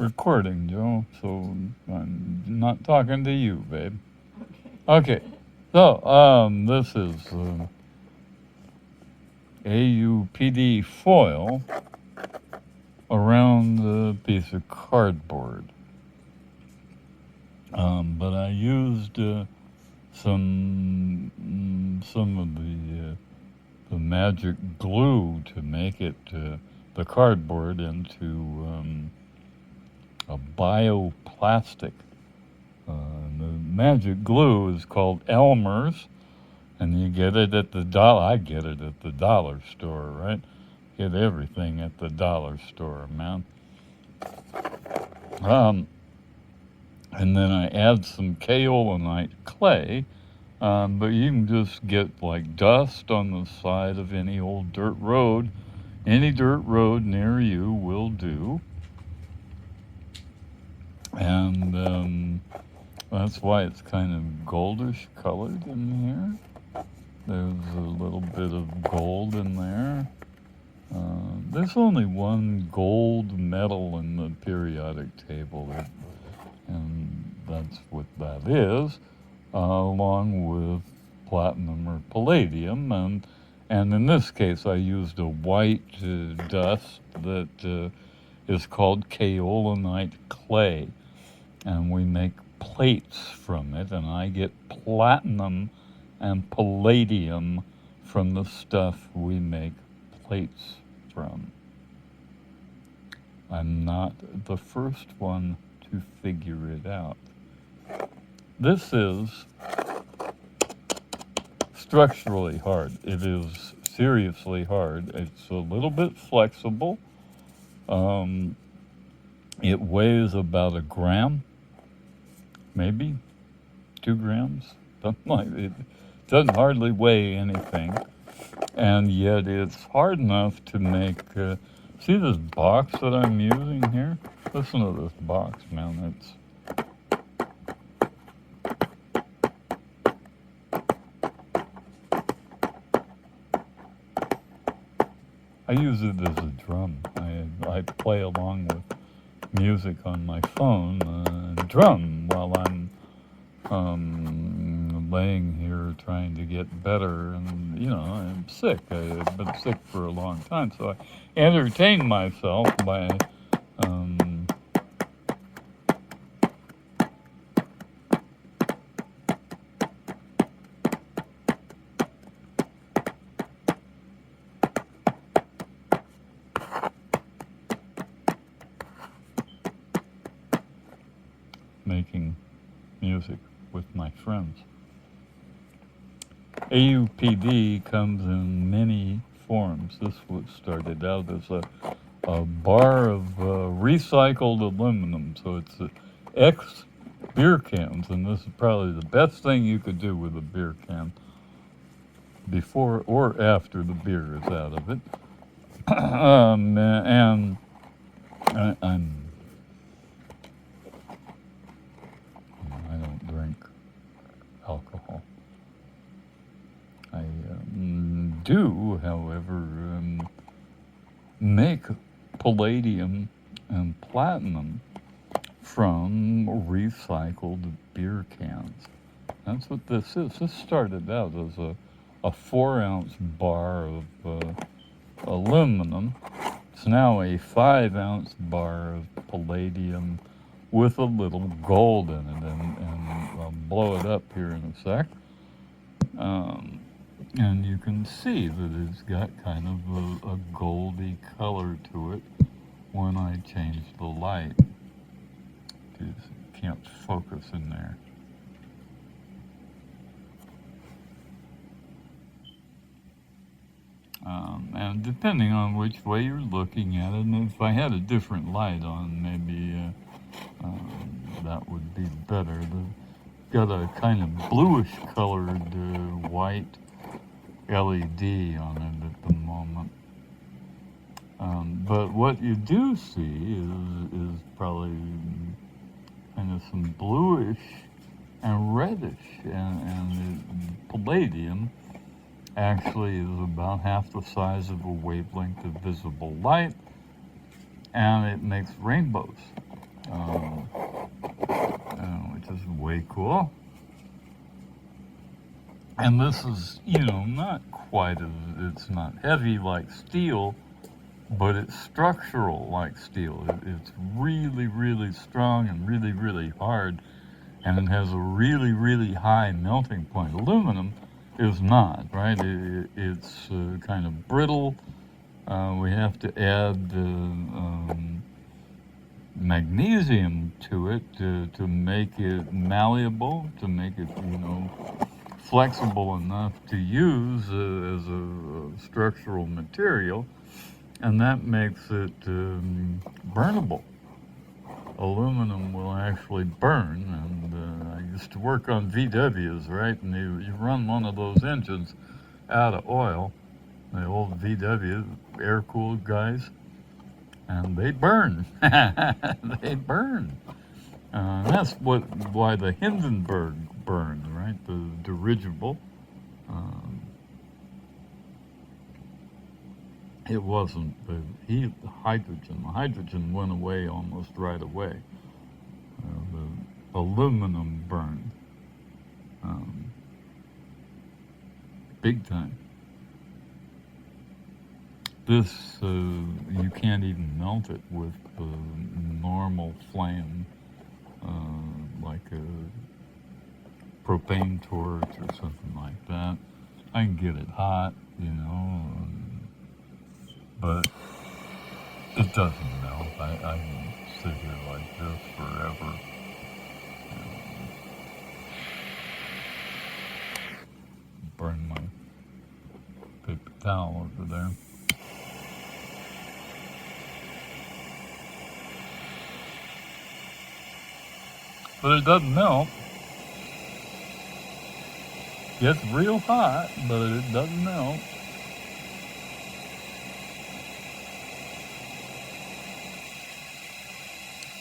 recording, Joe, so I'm not talking to you, babe. Okay, so this is AUPD foil around the piece of cardboard. But I used some of the magic glue to make it the cardboard into a bioplastic. The magic glue is called Elmer's, and you get it at the dollar. I get it at the dollar store, right? Get everything at the dollar store, man. And then I add some kaolinite clay, but you can just get like dust on the side of any old dirt road. Any dirt road near you will do. And that's why it's kind of goldish colored in here. There's a little bit of gold in there. There's only one gold metal in the periodic table, and that's what that is, along with platinum or palladium. And in this case, I used a white dust that is called kaolinite clay, and we make plates from it, and I get platinum and palladium from the stuff we make plates from. I'm not the first one to figure it out. This is structurally hard. It is seriously hard. It's a little bit flexible. It weighs about a gram, maybe 2 grams, something like it. Doesn't hardly weigh anything, and yet it's hard enough to make. See this box that I'm using here? Listen to this box, man. I use it as a drum. I play along with music on my phone and drum while I'm laying here trying to get better, and I'm sick. I've been sick for a long time, so I entertain myself by making music with my friends. AUPD comes in many forms. This was started out as a bar of recycled aluminum. So it's X beer cans, and this is probably the best thing you could do with a beer can before or after the beer is out of it. And I don't drink alcohol. I do, however, make palladium and platinum from recycled beer cans. That's what this is. This started out as a 4-ounce bar of aluminum. It's now a 5-ounce bar of palladium with a little gold in it, and I'll blow it up here in a sec. And you can see that it's got kind of a goldy color to it when I change the light. Just can't focus in there. And depending on which way you're looking at it, and if I had a different light on, maybe that would be better. Got a kind of bluish colored white LED on it at the moment. But what you do see is probably kind of some bluish and reddish, and the palladium actually is about half the size of a wavelength of visible light, and it makes rainbows. um, which is way cool. And this is, not quite it's not heavy like steel, but it's structural like steel. It's really, really strong and really, really hard, and it has a really, really high melting point. Aluminum is not, right? It's kind of brittle. We have to add magnesium to it to make it malleable, to make it, flexible enough to use as a structural material, and that makes it burnable. Aluminum will actually burn, and I used to work on VWs, right? And you run one of those engines out of oil, the old VW air-cooled guys, and they burn. They burn. That's why the Hindenburg burned, right? The dirigible. It wasn't the hydrogen. The hydrogen went away almost right away. The aluminum burned. Big time. This, you can't even melt it with the normal flame, like a propane torch or something like that. I can get it hot, but it doesn't melt. I can sit here like this forever. Burn my paper towel over there. But it doesn't melt. It's real hot, but it doesn't melt.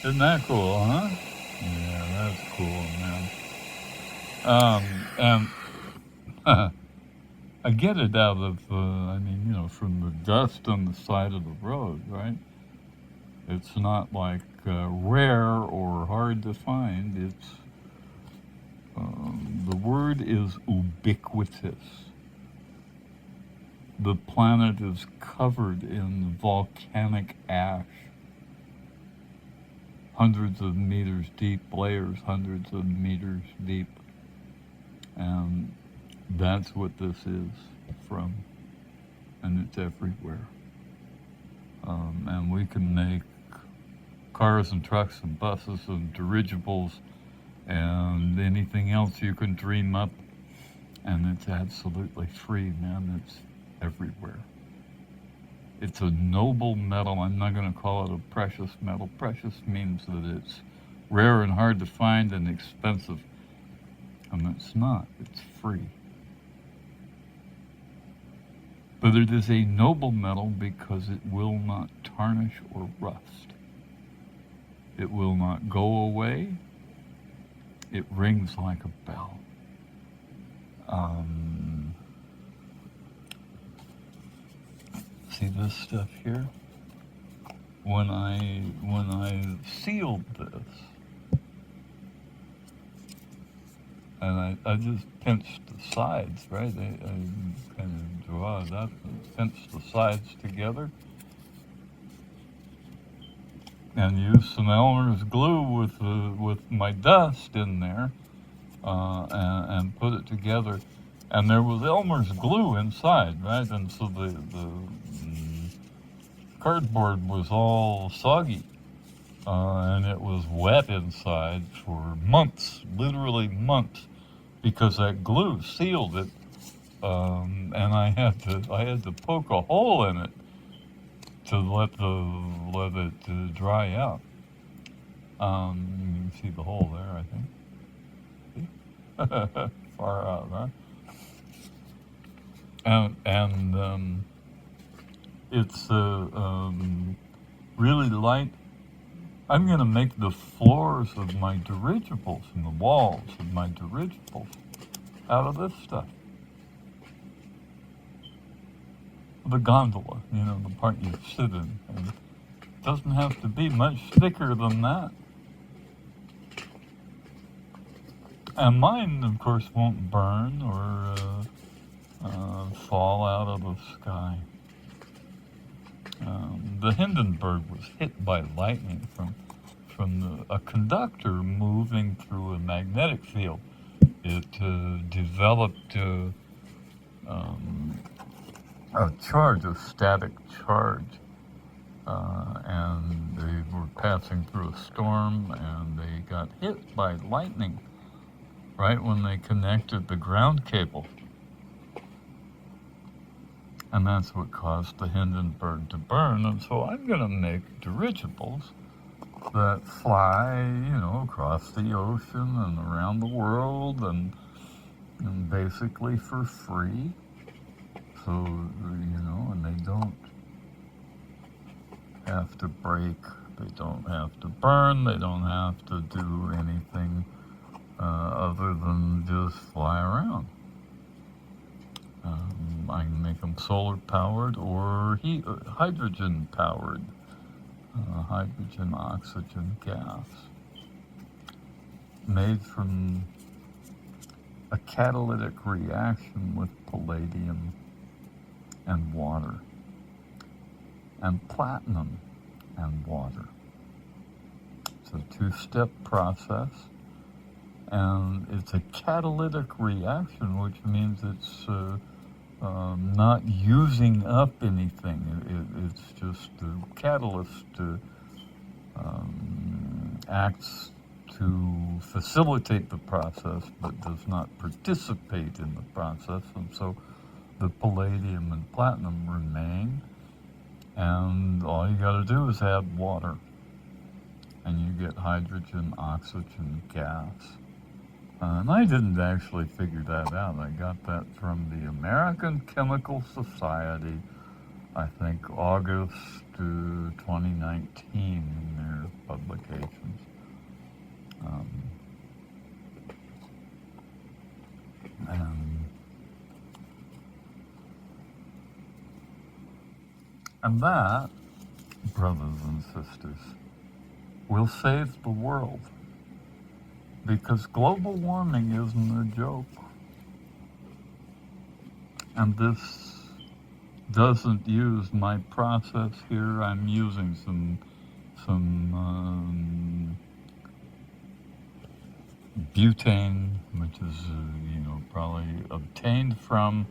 Isn't that cool, huh? Yeah, that's cool, man. And I get it out of, from the dust on the side of the road, right? It's not like rare or hard to find. It's the word is ubiquitous. The planet is covered in volcanic ash, hundreds of meters deep, layers hundreds of meters deep, and that's what this is from, and it's everywhere. And we can make cars and trucks and buses and dirigibles and anything else you can dream up, and it's absolutely free, man. It's everywhere. It's a noble metal. I'm not going to call it a precious metal. Precious means that it's rare and hard to find and expensive, and it's not. It's free. But it is a noble metal because it will not tarnish or rust. It will not go away. It rings like a bell. See this stuff here? When I sealed this, and I just pinched the sides, right? I kind of draw it up and pinch the sides together, and use some Elmer's glue with my dust in there, and put it together. And there was Elmer's glue inside, right? And so the cardboard was all soggy, and it was wet inside for months, literally months, because that glue sealed it. And I had to poke a hole in it to let it dry out. You can see the hole there, I think. Far out, huh? And it's really light. I'm going to make the floors of my dirigibles and the walls of my dirigibles out of this stuff. The gondola, the part you sit in. And it doesn't have to be much thicker than that. And mine, of course, won't burn or fall out of the sky. The Hindenburg was hit by lightning from a conductor moving through a magnetic field. It developed a charge, a static charge, and they were passing through a storm, and they got hit by lightning right when they connected the ground cable. And that's what caused the Hindenburg to burn. And so I'm going to make dirigibles that fly, across the ocean and around the world and basically for free. So, and they don't have to break, they don't have to burn, they don't have to do anything other than just fly around. I can make them solar powered or hydrogen powered, hydrogen oxygen gas, made from a catalytic reaction with palladium and water, and platinum and water. It's a two-step process, and it's a catalytic reaction, which means it's not using up anything. It's just the catalyst acts to facilitate the process, but does not participate in the process, and so the palladium and platinum remain, and all you got to do is add water, and you get hydrogen, oxygen, gas. And I didn't actually figure that out. I got that from the American Chemical Society, I think August 2019 in their publications. And that, brothers and sisters, will save the world. Because global warming isn't a joke. And this doesn't use my process here. I'm using some butane, which is probably obtained from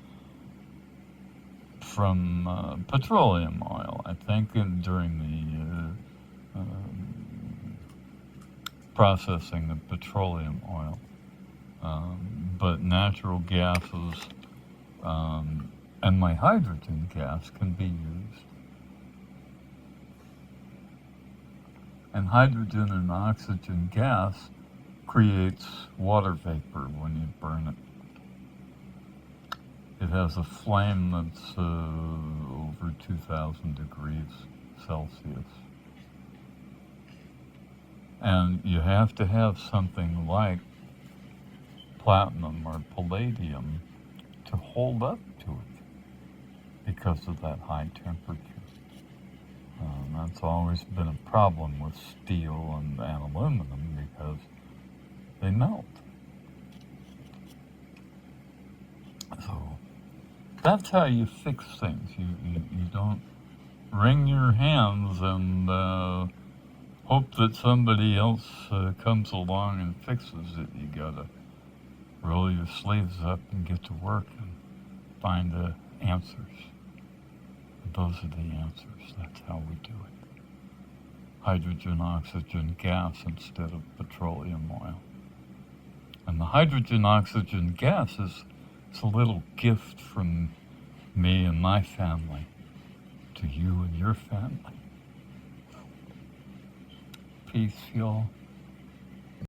petroleum oil. I think during the processing of petroleum oil, but natural gases and my hydrogen gas can be used. And hydrogen and oxygen gas creates water vapor when you burn it. It has a flame that's over 2,000 degrees Celsius. And you have to have something like platinum or palladium to hold up to it because of that high temperature. That's always been a problem with steel and aluminum because they melt. So that's how you fix things. You don't wring your hands and hope that somebody else comes along and fixes it. You gotta roll your sleeves up and get to work and find the answers. Those are the answers. That's how we do it. Hydrogen, oxygen, gas instead of petroleum oil. And the hydrogen, oxygen gas is a little gift from me and my family to you and your family. Peace, y'all.